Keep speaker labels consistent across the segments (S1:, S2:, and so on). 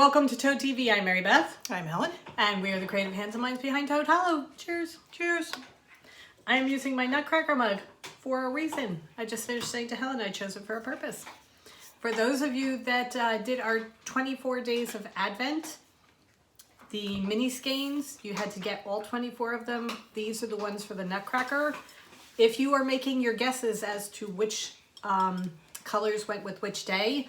S1: welcome to Toad TV. I'm Mary Beth.
S2: I'm Helen.
S1: And we are the creative hands and minds behind Toad Hollow. Cheers.
S2: Cheers.
S1: I am using my Nutcracker mug for a reason. I just finished saying to Helen I chose it for a purpose. For those of you that did our 24 days of Advent, the mini skeins, you had to get all 24 of them. These are the ones for the Nutcracker. If you are making your guesses as to which colors went with which day,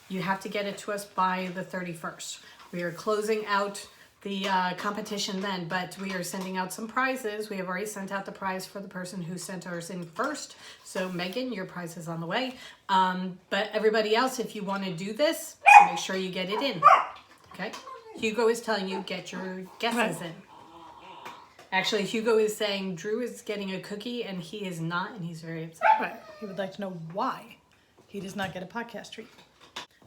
S1: you have to get it to us by the 31st. We are closing out the competition then, but we are sending out some prizes. We have already sent out the prize for the person who sent ours in first. So Megan, your prize is on the way. But everybody else, if you want to do this, make sure you get it in. Okay? Hugo is telling you get your guesses in. Actually, Hugo is saying Drew is getting a cookie and he is not, and he's very upset.
S2: Right. He would like to know why he does not get a podcast treat.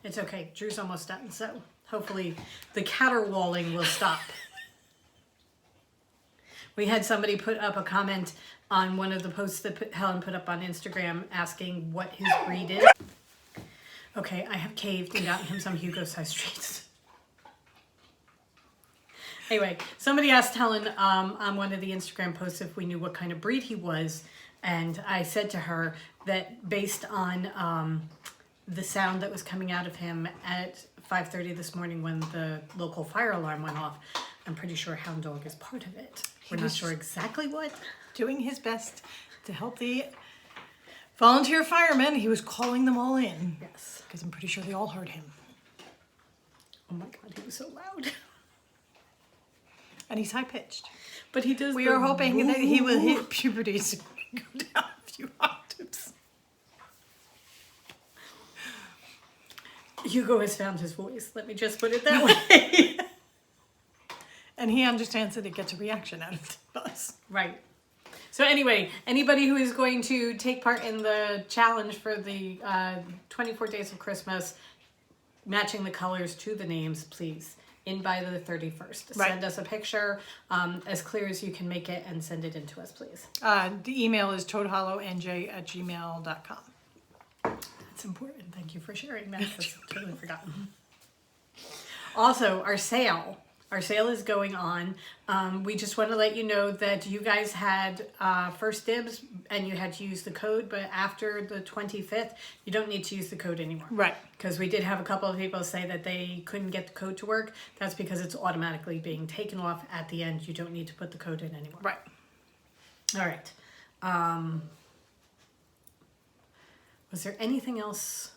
S1: It's okay. Drew's almost done, so hopefully the caterwauling will stop. We had somebody put up a comment on one of the posts that Helen put up on Instagram asking what his breed is. Okay, I have caved and gotten him some Hugo-sized treats. Anyway, somebody asked Helen on one of the Instagram posts if we knew what kind of breed he was, and I said to her that based on the sound that was coming out of him at 5:30 this morning when the local fire alarm went off, I'm pretty sure hound dog is part of it. We're not sure exactly what.
S2: Doing his best to help the volunteer firemen. He was calling them all in.
S1: Yes.
S2: Because I'm pretty sure they all heard him.
S1: Oh my God, he was so loud.
S2: And he's high-pitched.
S1: But he does.
S2: We are hoping that he will hit puberty so we can go down a few octaves.
S1: Hugo has found his voice. Let me just put it that way.
S2: And he understands that it gets a reaction out of us.
S1: Right. So anyway, anybody who is going to take part in the challenge for the 24 Days of Christmas, matching the colors to the names, please, in by the 31st.
S2: Right.
S1: Send us a picture as clear as you can make it and send it in to us, please.
S2: The email is toadhollowNJ@gmail.com.
S1: That's important. Thank you for sharing that. That's totally forgotten. Also, our sale is going on. We just want to let you know that you guys had first dibs and you had to use the code, but after the 25th, you don't need to use the code anymore.
S2: Right.
S1: Because we did have a couple of people say that they couldn't get the code to work. That's because it's automatically being taken off at the end. You don't need to put the code in anymore.
S2: Right.
S1: All right. Was there anything else?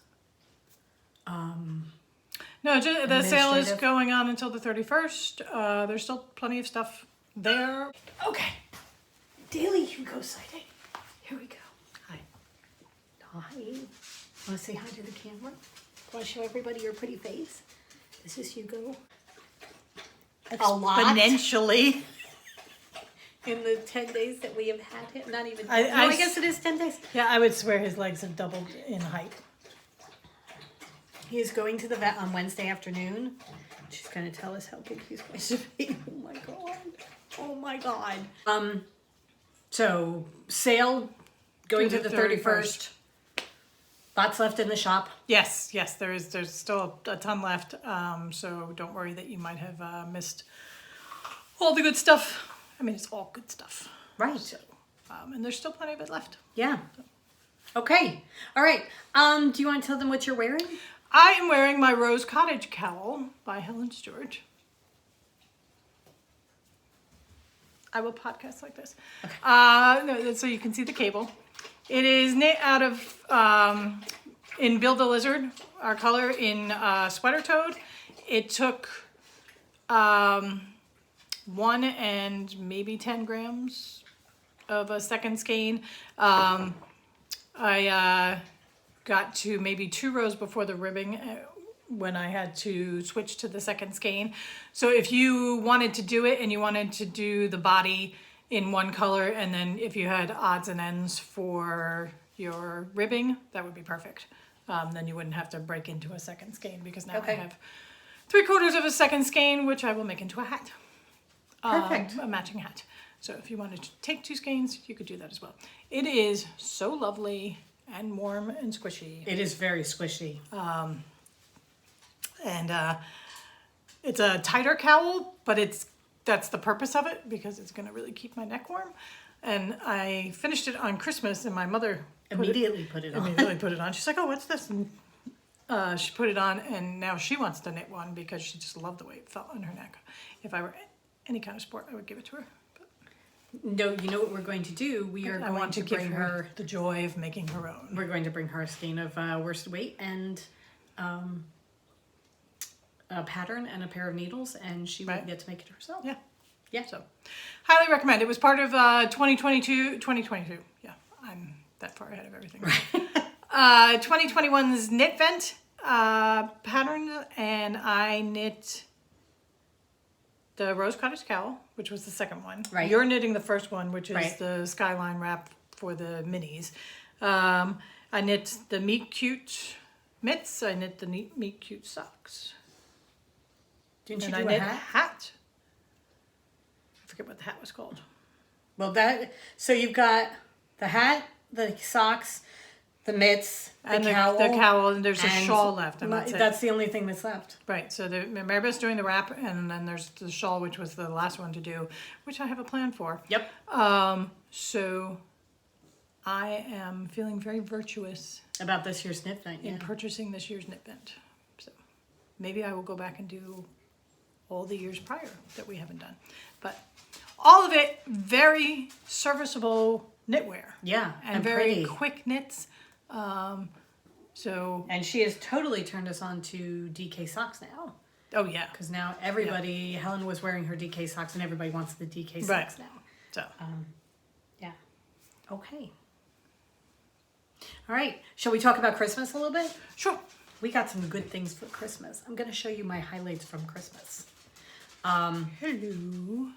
S2: No, the sale is going on until the 31st. There's still plenty of stuff there.
S1: Okay. Daily Hugo sighting. Here we go. Hi. Hi. Want to say hi to the camera? Want to show everybody your pretty face? This is Hugo. A lot.
S2: Exponentially.
S1: In the 10 days that we have had him. Not even.
S2: I
S1: guess it is 10 days.
S2: Yeah, I would swear his legs have doubled in height.
S1: He is going to the vet on Wednesday afternoon. She's going to tell us how big he's going to be. Oh my God. Oh my God. So sale going to the 31st. Lots left in the shop.
S2: Yes, there's still a ton left. So don't worry that you might have missed all the good stuff. I mean, it's all good stuff.
S1: Right.
S2: So, and there's still plenty of it left.
S1: Yeah. Okay. All right. Do you want to tell them what you're wearing?
S2: I am wearing my Rose Cottage cowl by Helen Stewart. I will podcast like this. Okay. No, so you can see the cable. It is knit out of, in Build a Lizard, our color in Sweater Toad. It took 1 and maybe 10 grams of a second skein. I got to maybe 2 rows before the ribbing when I had to switch to the second skein. So if you wanted to do it and you wanted to do the body in one color, and then if you had odds and ends for your ribbing, that would be perfect. Then you wouldn't have to break into a second skein, because now I have 3/4 of a second skein, which I will make into a hat.
S1: Perfect.
S2: A matching hat. So if you wanted to take 2 skeins, you could do that as well. It is so lovely and warm and squishy.
S1: It is very squishy.
S2: And It's a tighter cowl, but that's the purpose of it because it's going to really keep my neck warm. And I finished it on Christmas, and my mother
S1: Immediately put it on.
S2: She's like, "Oh, what's this?" And she put it on, and now she wants to knit one because she just loved the way it felt on her neck. If I were any kind of sport, I would give it to her. But
S1: No, you know what we're going to do? We are
S2: I
S1: going
S2: want
S1: to
S2: give
S1: bring her.
S2: the joy of making her own.
S1: We're going to bring her a skein of worsted weight and a pattern and a pair of needles, and she will get to make it herself.
S2: Yeah.
S1: Yeah.
S2: So, highly recommend. It was part of 2022. Yeah, I'm that far ahead of everything. 2021's Knit Vent pattern, and I knit the Rose Cottage Cowl, which was the second one.
S1: Right.
S2: You're knitting the first one, which is
S1: Right.
S2: the Skyline wrap for the minis. I knit the Meet Cute mitts. I knit the Meet Cute socks.
S1: Didn't you
S2: And
S1: do
S2: I
S1: a
S2: knit
S1: hat?
S2: a hat. I forget what the hat was called.
S1: Well, so you've got the hat, the socks, the mitts,
S2: And
S1: the cowl.
S2: the cowl, and there's a
S1: and
S2: shawl left, and that's it.
S1: That's the only thing that's left.
S2: Right, so Maribel's doing the wrap, and then there's the shawl, which was the last one to do, which I have a plan for.
S1: Yep.
S2: So I am feeling very virtuous
S1: About this year's knit thing.
S2: in
S1: Yeah.
S2: purchasing this year's knit vent. So maybe I will go back and do all the years prior that we haven't done. But all of it very serviceable knitwear.
S1: Yeah,
S2: And very
S1: pretty.
S2: quick knits. So,
S1: And she has totally turned us on to DK socks now.
S2: oh yeah.
S1: Because now everybody, Helen was wearing her DK socks, and everybody wants the DK socks
S2: Right.
S1: now.
S2: So,
S1: Yeah. Okay. All right. Shall we talk about Christmas a little bit?
S2: sure.
S1: We got some good things for Christmas. I'm going to show you my highlights from Christmas.
S2: Hello.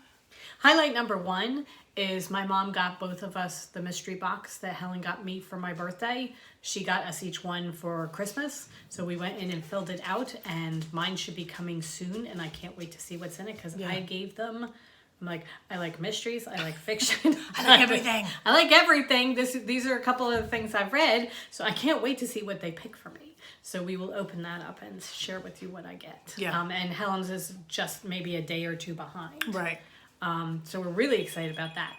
S1: Highlight number one is my mom got both of us the mystery box that Helen got me for my birthday. She got us each one for Christmas. So we went in and filled it out, and mine should be coming soon, and I can't wait to see what's in it because I gave them, I'm like, I like mysteries, I like fiction.
S2: I like everything.
S1: I like everything. These are a couple of the things I've read, so I can't wait to see what they pick for me. So we will open that up and share with you what I get.
S2: Yeah.
S1: And Helen's is just maybe a day or two behind.
S2: Right.
S1: So we're really excited about that.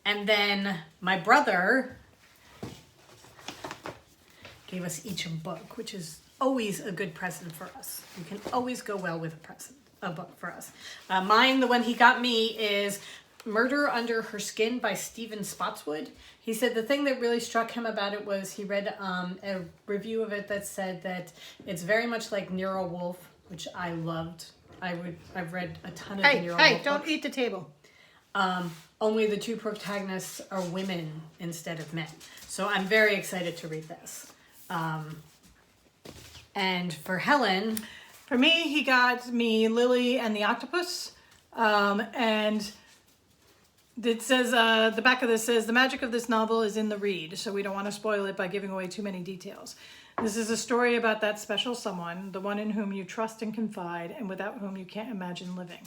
S1: And then my brother gave us each a book, which is always a good present for us. You can always go well with a book for us. Mine, the one he got me, is Murder Under Her Skin by Stephen Spotswood. He said the thing that really struck him about it was he read a review of it that said that it's very much like Nero Wolfe, which I loved. I've read a ton of the Nero Wolfe
S2: don't
S1: books.
S2: eat the table.
S1: Only the two protagonists are women instead of men. So I'm very excited to read this. And for Helen,
S2: For me, he got me Lily and the Octopus. And it says, the back of this says, the magic of this novel is in the read, so we don't want to spoil it by giving away too many details. This is a story about that special someone, the one in whom you trust and confide, and without whom you can't imagine living.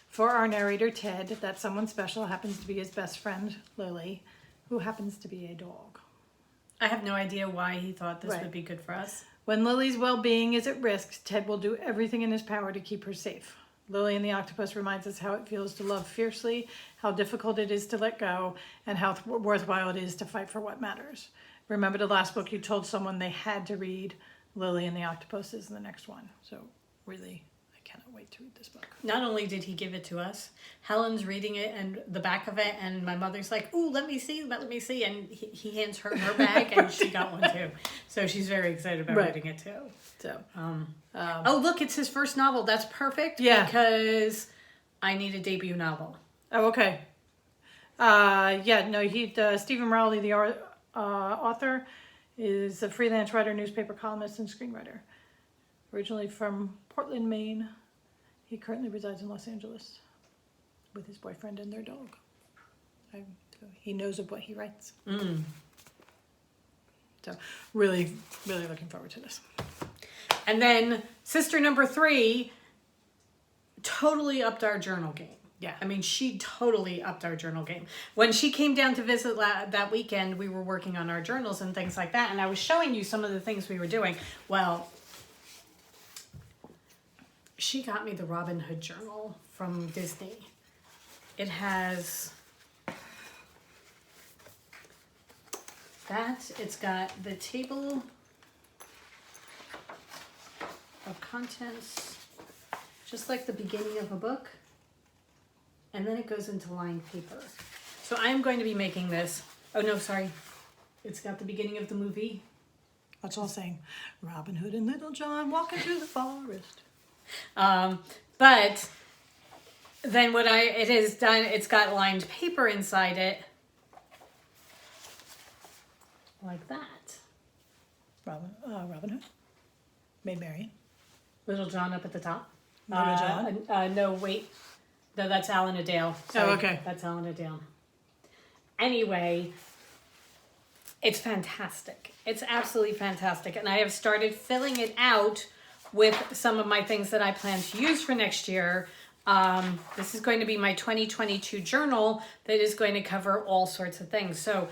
S2: For our narrator, Ted, that someone special happens to be his best friend, Lily, who happens to be a dog.
S1: I have no idea why he thought this
S2: Right.
S1: would be good for us.
S2: When Lily's well-being is at risk, Ted will do everything in his power to keep her safe. Lily and the Octopus reminds us how it feels to love fiercely, how difficult it is to let go, and how worthwhile it is to fight for what matters. Remember the last book you told someone they had to read? Lily and the Octopus is the next one. So really, I cannot wait to read this book.
S1: Not only did he give it to us, Helen's reading it and the back of it, and my mother's like, "Ooh, let me see," and he hands her bag, and she got one too. So she's very excited about
S2: Right.
S1: reading it too.
S2: So
S1: Oh, look, it's his first novel. That's perfect.
S2: Yeah.
S1: Because I need a debut novel.
S2: oh, okay. Stephen Rowley, the author, is a freelance writer, newspaper columnist, and screenwriter. Originally from Portland, Maine, he currently resides in Los Angeles with his boyfriend and their dog. So he knows of what he writes. So really, really looking forward to this.
S1: And then sister number 3 totally upped our journal game.
S2: Yeah.
S1: I mean, she totally upped our journal game. When she came down to visit that weekend, we were working on our journals and things like that. And I was showing you some of the things we were doing. Well, she got me the Robin Hood journal from Disney. It has that. It's got the table of contents, just like the beginning of a book. And then it goes into lined paper. So I'm going to be making this. Oh no, sorry. It's got the beginning of the movie.
S2: That's all saying. Robin Hood and Little John walking through the forest.
S1: But then what it is done, it's got lined paper inside it. Like that.
S2: Robin Hood. Maid Marian.
S1: Little John up at the top.
S2: Little John?
S1: No, wait. No, that's Alan Adale. Sorry,
S2: Oh, okay.
S1: That's Alan Adale. Anyway, it's fantastic. It's absolutely fantastic. And I have started filling it out with some of my things that I plan to use for next year. This is going to be my 2022 journal that is going to cover all sorts of things. So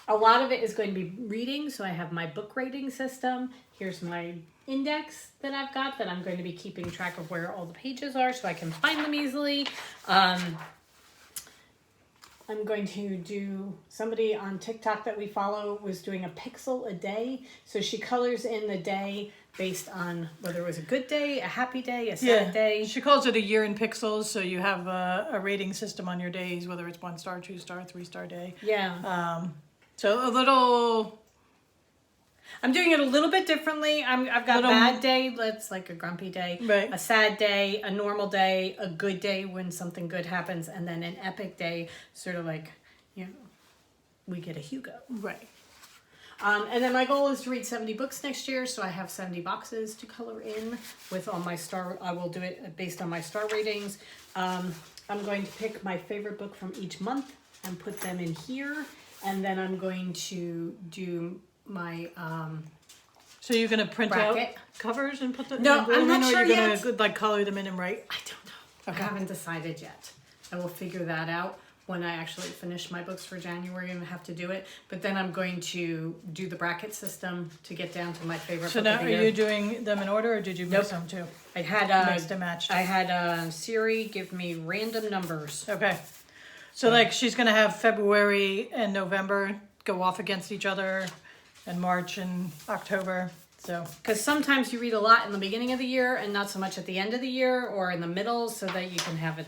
S1: a lot of it is going to be reading. So I have my book rating system. Here's my index that I've got that I'm going to be keeping track of where all the pages are so I can find them easily. I'm going to do, somebody on TikTok that we follow was doing a pixel a day. So she colors in the day based on whether it was a good day, a happy day, a sad day.
S2: She calls it a year in pixels. So you have a rating system on your days, whether it's 1 star, 2 star, 3 star day.
S1: Yeah.
S2: So a little...
S1: I'm doing it a little bit differently. I've got a bad day, that's like a grumpy day,
S2: right.
S1: A sad day, a normal day, a good day when something good happens, and then an epic day, sort of like, you know, we get a Hugo.
S2: Right.
S1: And then my goal is to read 70 books next year, so I have 70 boxes to color in with all my star. I will do it based on my star ratings. I'm going to pick my favorite book from each month and put them in here, and then I'm going to do my
S2: so you're gonna print
S1: bracket.
S2: out covers and put them
S1: No,
S2: in
S1: I'm not
S2: or
S1: sure
S2: you're gonna
S1: yet.
S2: like color them in and write?
S1: I don't know. Okay. I haven't decided yet. I will figure that out when I actually finish my books for January and have to do it. But then I'm going to do the bracket system to get down to my favorite
S2: So
S1: book
S2: now
S1: of the
S2: are
S1: year.
S2: you doing them in order or did you mix them too?
S1: I had
S2: Mixed and matched.
S1: I had Siri give me random numbers.
S2: Okay. So like she's gonna have February and November go off against each other and March and October. So
S1: because sometimes you read a lot in the beginning of the year and not so much at the end of the year or in the middle, so that you can have it.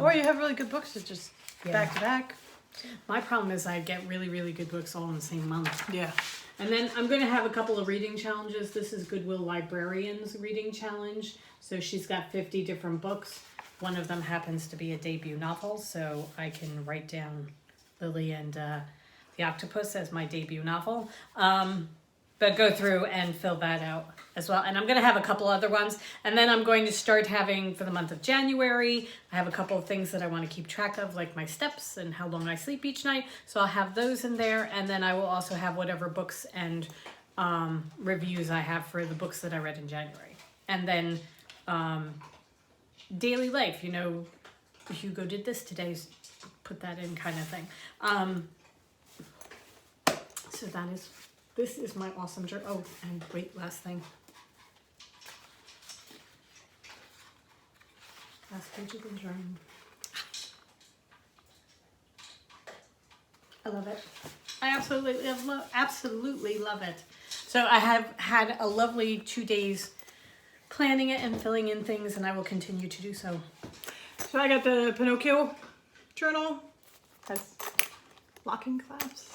S2: Or you have really good books that just back to back.
S1: My problem is I get really, really good books all in the same month.
S2: Yeah.
S1: And then I'm going to have a couple of reading challenges. This is Goodwill Librarian's reading challenge. So she's got 50 different books. One of them happens to be a debut novel, so I can write down Lily and the Octopus as my debut novel. But go through and fill that out as well. And I'm going to have a couple other ones. And then I'm going to start having, for the month of January, I have a couple of things that I want to keep track of, like my steps and how long I sleep each night. So I'll have those in there. And then I will also have whatever books and reviews I have for the books that I read in January. And then daily life, you know, Hugo did this today, put that in kind of thing. So this is my awesome journal. Oh, and wait, last thing. Last page of the journal. I love it. I absolutely love it. So I have had a lovely 2 days planning it and filling in things, and I will continue to do so.
S2: So I got the Pinocchio journal. Has locking clasps.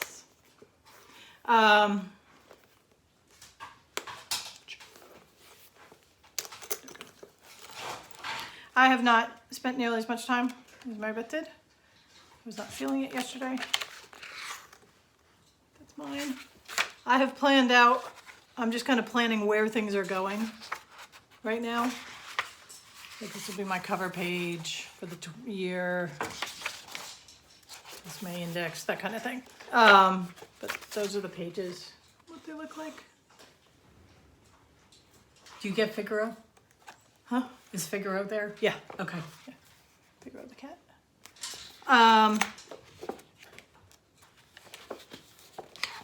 S2: I have not spent nearly as much time as Maribeth did. I was not feeling it yesterday. That's mine. I have planned out, I'm just kind of planning where things are going right now. Like this will be my cover page for the year. This is my index, that kind of thing. But those are the pages, what they look like.
S1: Do you get Figaro?
S2: Huh?
S1: Is Figaro there?
S2: Yeah.
S1: Okay.
S2: Yeah. Figaro the cat.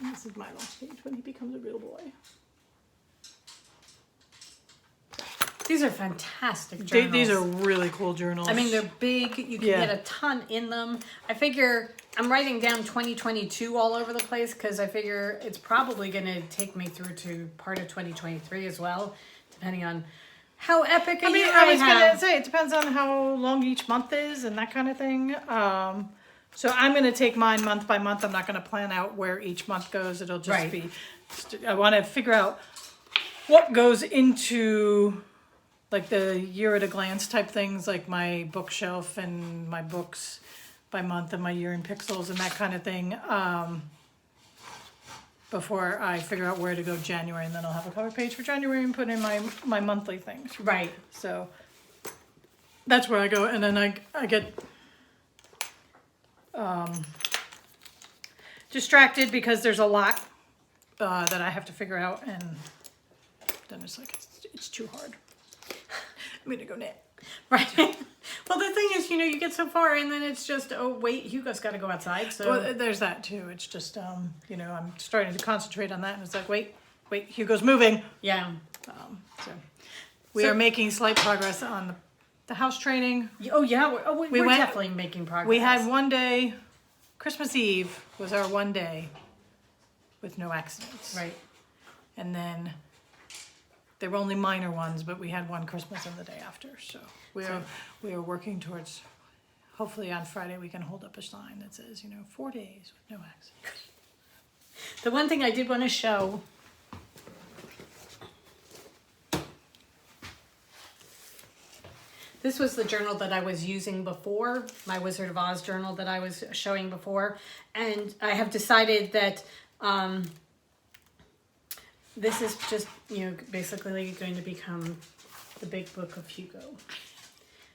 S2: This is my last page when he becomes a real boy.
S1: These are fantastic journals.
S2: These are really cool journals.
S1: I mean, they're big. You can
S2: Yeah.
S1: get a ton in them. I figure I'm writing down 2022 all over the place because I figure it's probably going to take me through to part of 2023 as well, depending on how epic a year
S2: I was
S1: have.
S2: going to say, it depends on how long each month is and that kind of thing. So I'm going to take mine month by month. I'm not going to plan out where each month goes. It'll just
S1: Right.
S2: be, I want to figure out what goes into like the year at a glance type things, like my bookshelf and my books by month and my year in pixels and that kind of thing. Before I figure out where to go January, and then I'll have a cover page for January and put in my monthly things.
S1: Right.
S2: So that's where I go, and then I get distracted because there's a lot that I have to figure out, and then it's like it's too hard. I'm gonna go knit.
S1: Right. Well, the thing is, you get so far, and then it's just, oh wait, Hugo's got to go outside. So
S2: Well, there's that too. It's just I'm starting to concentrate on that, and it's like wait, Hugo's moving.
S1: yeah.
S2: So we
S1: So-
S2: are making slight progress on the house training.
S1: Oh yeah. We're
S2: went-
S1: definitely making progress.
S2: We had one day, Christmas Eve was our one day with no accidents.
S1: Right.
S2: And then there were only minor ones, but we had one Christmas and the day after. So we are working towards, hopefully on Friday we can hold up a sign that says, 4 days with no accidents.
S1: The one thing I did want to show. This was the journal that I was using before, my Wizard of Oz journal that I was showing before. And I have decided that this is just, basically going to become the big book of Hugo.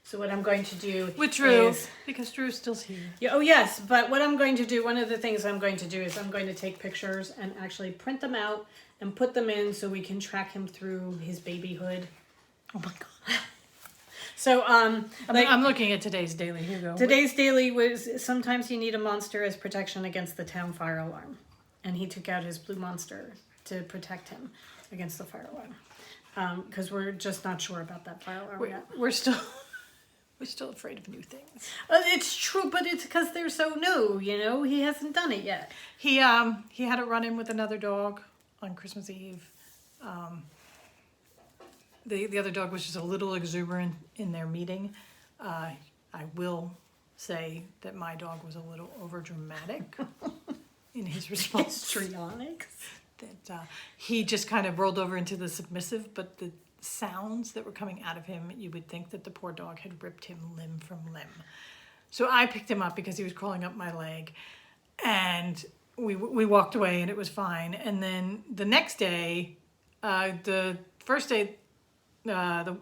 S1: So what I'm going to do
S2: With Drew,
S1: is...
S2: because Drew's still here.
S1: Yeah, oh yes, but what I'm going to do, one of the things I'm going to do is I'm going to take pictures and actually print them out and put them in so we can track him through his babyhood.
S2: Oh my God.
S1: So,
S2: I'm looking at today's daily Hugo.
S1: today's daily was sometimes you need a monster as protection against the town fire alarm. And he took out his blue monster to protect him against the fire alarm. Because we're just not sure about that fire alarm yet.
S2: We're still afraid of new things.
S1: It's true, but it's because they're so new, He hasn't done it yet.
S2: He had a run-in with another dog on Christmas Eve. The other dog was just a little exuberant in their meeting. I will say that my dog was a little overdramatic in his response.
S1: Histrionics.
S2: That he just kind of rolled over into the submissive, but the sounds that were coming out of him, you would think that the poor dog had ripped him limb from limb. So I picked him up because he was crawling up my leg, and we walked away, and it was fine. And then the next day, the first day, a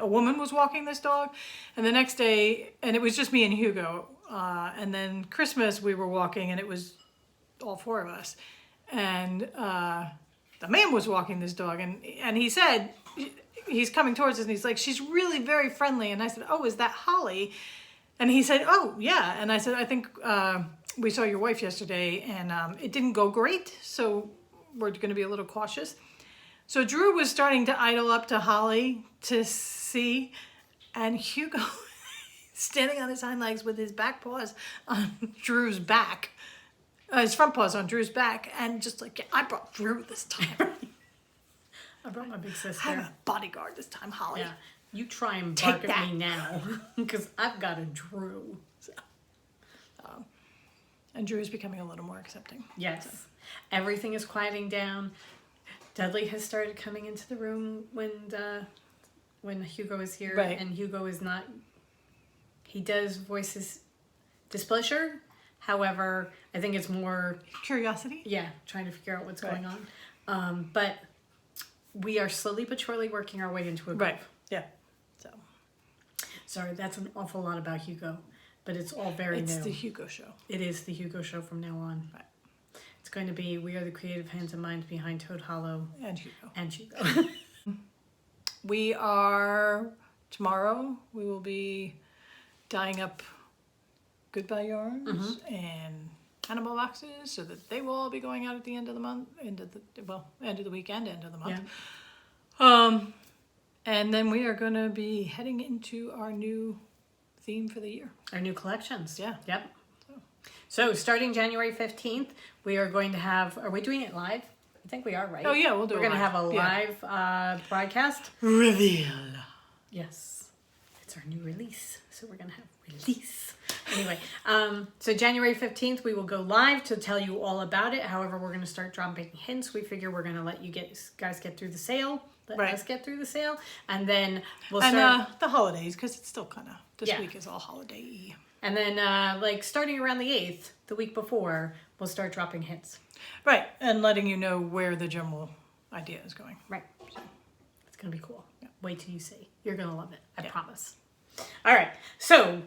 S2: woman was walking this dog, and the next day, and it was just me and Hugo. And then Christmas, we were walking, and it was all four of us. And the man was walking this dog, and he said, he's coming towards us, and he's like, she's really very friendly. And I said, oh, is that Holly? And he said, oh, yeah. And I said, I think we saw your wife yesterday, and it didn't go great, so we're going to be a little cautious. So Drew was starting to idle up to Holly to see, and Hugo standing on his hind legs with his back paws on Drew's back. His front paws on Drew's back, and just like, yeah, I brought Drew this time.
S1: I brought my big sister.
S2: I have a bodyguard this time, Holly.
S1: Yeah. You try and
S2: Take
S1: bark at
S2: that.
S1: me now, because I've got a Drew.
S2: So, and Drew is becoming a little more accepting.
S1: Yes. Everything is quieting down. Dudley has started coming into the room when Hugo is here,
S2: Right.
S1: and Hugo is not. He does voice his displeasure. However, I think it's more,
S2: Curiosity?
S1: trying to figure out what's
S2: Right.
S1: going on. But we are slowly but surely working our way into a groove.
S2: Right. Yeah. So
S1: Sorry, that's an awful lot about Hugo, but it's all very
S2: it's
S1: new.
S2: the Hugo show.
S1: It is the Hugo show from now on.
S2: Right.
S1: It's going to be, we are the creative hands and minds behind Toad Hollow
S2: And Hugo.
S1: and Hugo.
S2: We are, tomorrow, we will be dyeing up goodbye yarns and animal boxes so that they will all be going out at the end of the month, end of the weekend, end of the month. And then we are going to be heading into our new theme for the year.
S1: Our new collections.
S2: Yeah.
S1: Yep. So starting January 15th, we are going to have, are we doing it live? I think we are, right?
S2: Oh yeah, we'll do
S1: We're
S2: it
S1: going to
S2: live.
S1: have a live broadcast.
S2: Reveal.
S1: Yes. It's our new release. So we're going to have release. Anyway, so January 15th, we will go live to tell you all about it. However, we're going to start dropping hints. We figure we're going to let you guys get through the sale. Let us get through the sale. And then we'll start.
S2: And the holidays, because it's still kind of, this week is all holiday-y.
S1: And then, like, starting around the 8th, the week before, we'll start dropping hints.
S2: Right, and letting you know where the general idea is going.
S1: Right. So it's going to be cool. Yeah. Wait till you see. You're going to love it. I promise. All right. So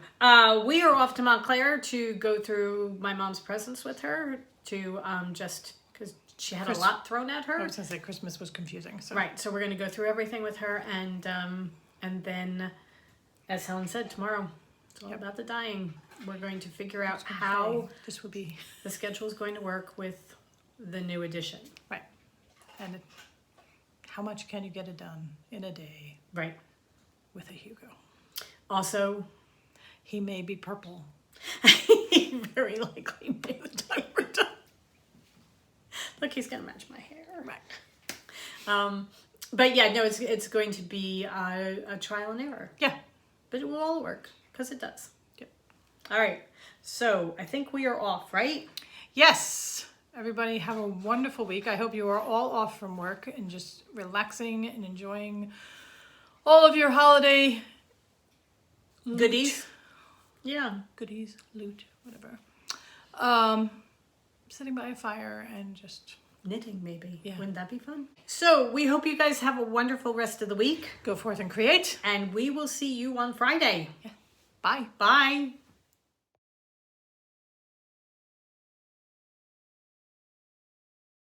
S1: we are off to Montclair to go through my mom's presents with her to just because she had a lot thrown at her.
S2: I was going to say Christmas was confusing. So.
S1: Right. So we're going to go through everything with her. And then, as Helen said, tomorrow, it's all about the dyeing. We're going to figure out how
S2: this would be
S1: the schedule is going to work with the new edition.
S2: Right. And how much can you get it done in a day?
S1: Right.
S2: With a Hugo.
S1: Also,
S2: he may be purple.
S1: he very likely by the time we're done. Look, he's going to match my hair.
S2: Right.
S1: But yeah, no, it's going to be a trial and error.
S2: Yeah.
S1: But it will all work, because it does.
S2: Yep.
S1: All right. So I think we are off, right?
S2: Yes. Everybody have a wonderful week. I hope you are all off from work and just relaxing and enjoying all of your holiday
S1: goodies. Yeah.
S2: Goodies, loot, whatever. Sitting by a fire and just
S1: knitting, maybe.
S2: Yeah.
S1: Wouldn't that be fun? So we hope you guys have a wonderful rest of the week.
S2: Go forth and create.
S1: And we will see you on Friday.
S2: Yeah. Bye.
S1: Bye.